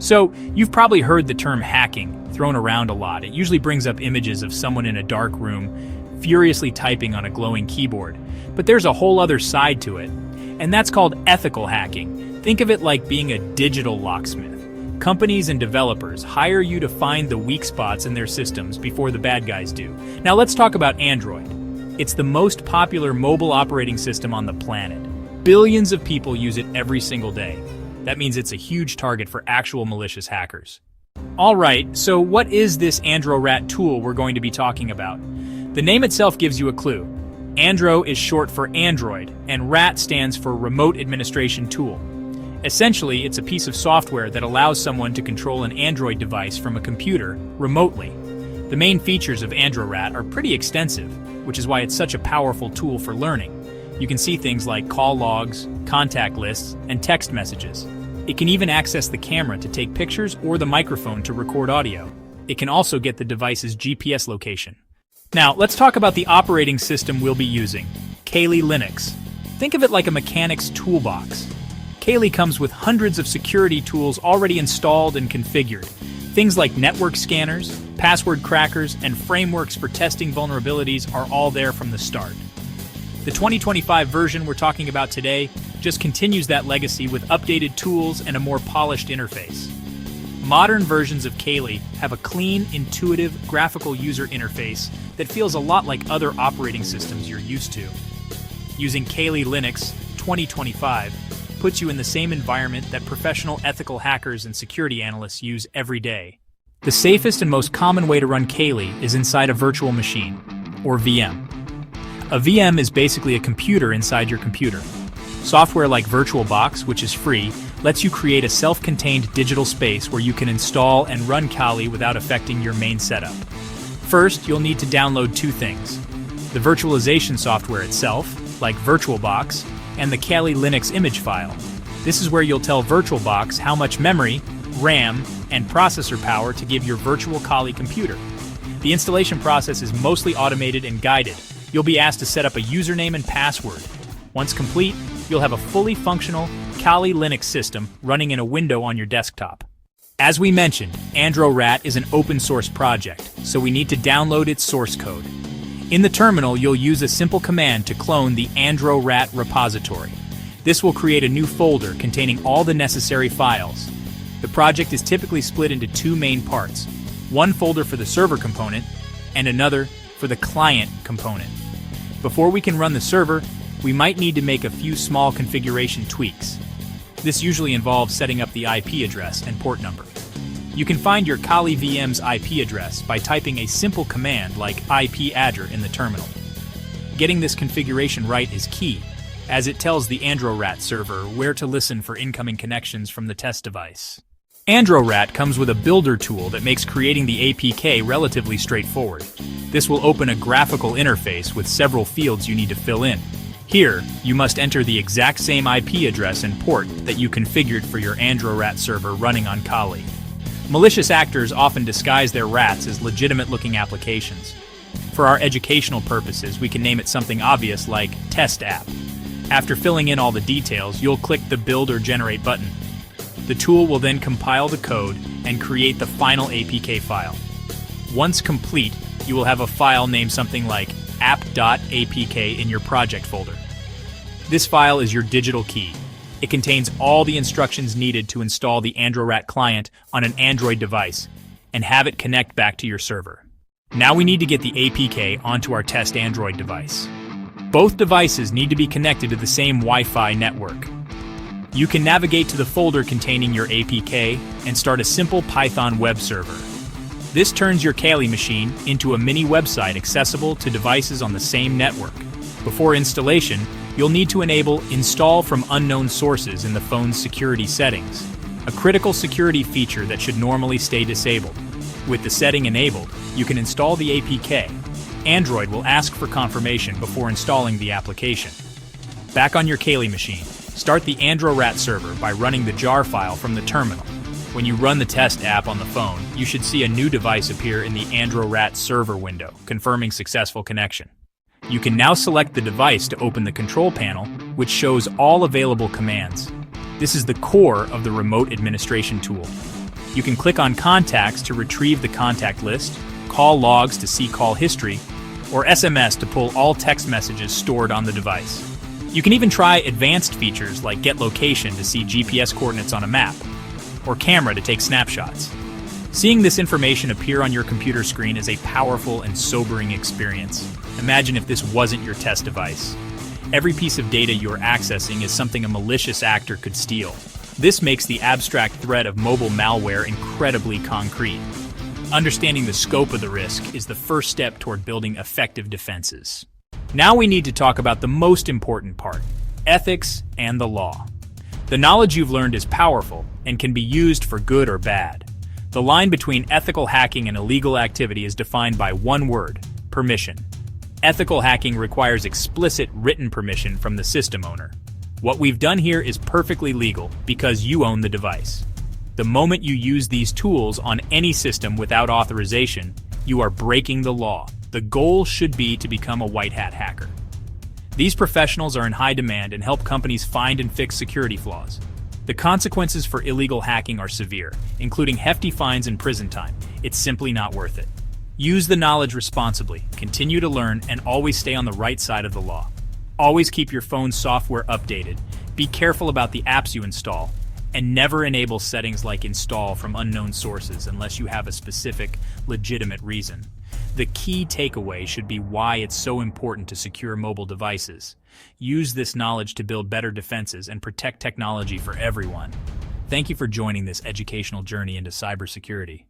So, you've probably heard the term hacking thrown around a lot. It usually brings up images of someone in a dark room, furiously typing on a glowing keyboard. But there's a whole other side to it, and that's called ethical hacking. Think of it like being a digital locksmith. Companies and developers hire you to find the weak spots in their systems before the bad guys do. Now let's talk about Android. It's the most popular mobile operating system on the planet. Billions of people use it every single day. That means it's a huge target for actual malicious hackers. Alright, so what is this AndroRAT tool we're going to be talking about? The name itself gives you a clue. Andro is short for Android, and RAT stands for Remote Administration Tool. Essentially, it's a piece of software that allows someone to control an Android device from a computer remotely. The main features of AndroRAT are pretty extensive, which is why it's such a powerful tool for learning. You can see things like call logs, contact lists, and text messages. It can even access the camera to take pictures or the microphone to record audio. It can also get the device's GPS location. Now, let's talk about the operating system we'll be using, Kali Linux. Think of it like a mechanic's toolbox. Kali comes with hundreds of security tools already installed and configured. Things like network scanners, password crackers, and frameworks for testing vulnerabilities are all there from the start. The 2025 version we're talking about today just continues that legacy with updated tools and a more polished interface. Modern versions of Kali have a clean, intuitive, graphical user interface that feels a lot like other operating systems you're used to. Using Kali Linux 2025 puts you in the same environment that professional ethical hackers and security analysts use every day. The safest and most common way to run Kali is inside a virtual machine, or VM. A VM is basically a computer inside your computer. Software like VirtualBox, which is free, lets you create a self-contained digital space where you can install and run Kali without affecting your main setup. First, you'll need to download two things: the virtualization software itself, like VirtualBox, and the Kali Linux image file. This is where you'll tell VirtualBox how much memory, RAM, and processor power to give your virtual Kali computer. The installation process is mostly automated and guided. You'll be asked to set up a username and password. Once complete, you'll have a fully functional Kali Linux system running in a window on your desktop. As we mentioned, AndroRAT is an open source project, so we need to download its source code. In the terminal, you'll use a simple command to clone the AndroRAT repository. This will create a new folder containing all the necessary files. The project is typically split into two main parts: one folder for the server component and another for the client component. Before we can run the server, we might need to make a few small configuration tweaks. This usually involves setting up the IP address and port number. You can find your Kali VM's IP address by typing a simple command like ipadder in the terminal. Getting this configuration right is key, as it tells the AndroRAT server where to listen for incoming connections from the test device. AndroRAT comes with a builder tool that makes creating the APK relatively straightforward. This will open a graphical interface with several fields you need to fill in. Here, you must enter the exact same IP address and port that you configured for your AndroRAT server running on Kali. Malicious actors often disguise their RATs as legitimate-looking applications. For our educational purposes, we can name it something obvious like Test App. After filling in all the details, you'll click the Build or Generate button. The tool will then compile the code and create the final APK file. Once complete, you will have a file named something like app.apk in your project folder. This file is your digital key. It contains all the instructions needed to install the AndroRAT client on an Android device and have it connect back to your server. Now we need to get the APK onto our test Android device. Both devices need to be connected to the same Wi-Fi network. You can navigate to the folder containing your APK and start a simple Python web server. This turns your Kali machine into a mini website accessible to devices on the same network. Before installation, you'll need to enable Install from Unknown Sources in the phone's security settings, a critical security feature that should normally stay disabled. With the setting enabled, you can install the APK. Android will ask for confirmation before installing the application. Back on your Kali machine, start the AndroRAT server by running the jar file from the terminal. When you run the test app on the phone, you should see a new device appear in the AndroRAT server window, confirming successful connection. You can now select the device to open the control panel, which shows all available commands. This is the core of the remote administration tool. You can click on Contacts to retrieve the contact list, call logs to see call history, or SMS to pull all text messages stored on the device. You can even try advanced features like Get Location to see GPS coordinates on a map, or Camera to take snapshots. Seeing this information appear on your computer screen is a powerful and sobering experience. Imagine if this wasn't your test device. Every piece of data you're accessing is something a malicious actor could steal. This makes the abstract threat of mobile malware incredibly concrete. Understanding the scope of the risk is the first step toward building effective defenses. Now we need to talk about the most important part: ethics and the law. The knowledge you've learned is powerful and can be used for good or bad. The line between ethical hacking and illegal activity is defined by one word: permission. Ethical hacking requires explicit written permission from the system owner. What we've done here is perfectly legal because you own the device. The moment you use these tools on any system without authorization, you are breaking the law. The goal should be to become a white hat hacker. These professionals are in high demand and help companies find and fix security flaws. The consequences for illegal hacking are severe, including hefty fines and prison time. It's simply not worth it. Use the knowledge responsibly, continue to learn, and always stay on the right side of the law. Always keep your phone's software updated, be careful about the apps you install, and never enable settings like install from unknown sources unless you have a specific, legitimate reason. The key takeaway should be why it's so important to secure mobile devices. Use this knowledge to build better defenses and protect technology for everyone. Thank you for joining this educational journey into cybersecurity.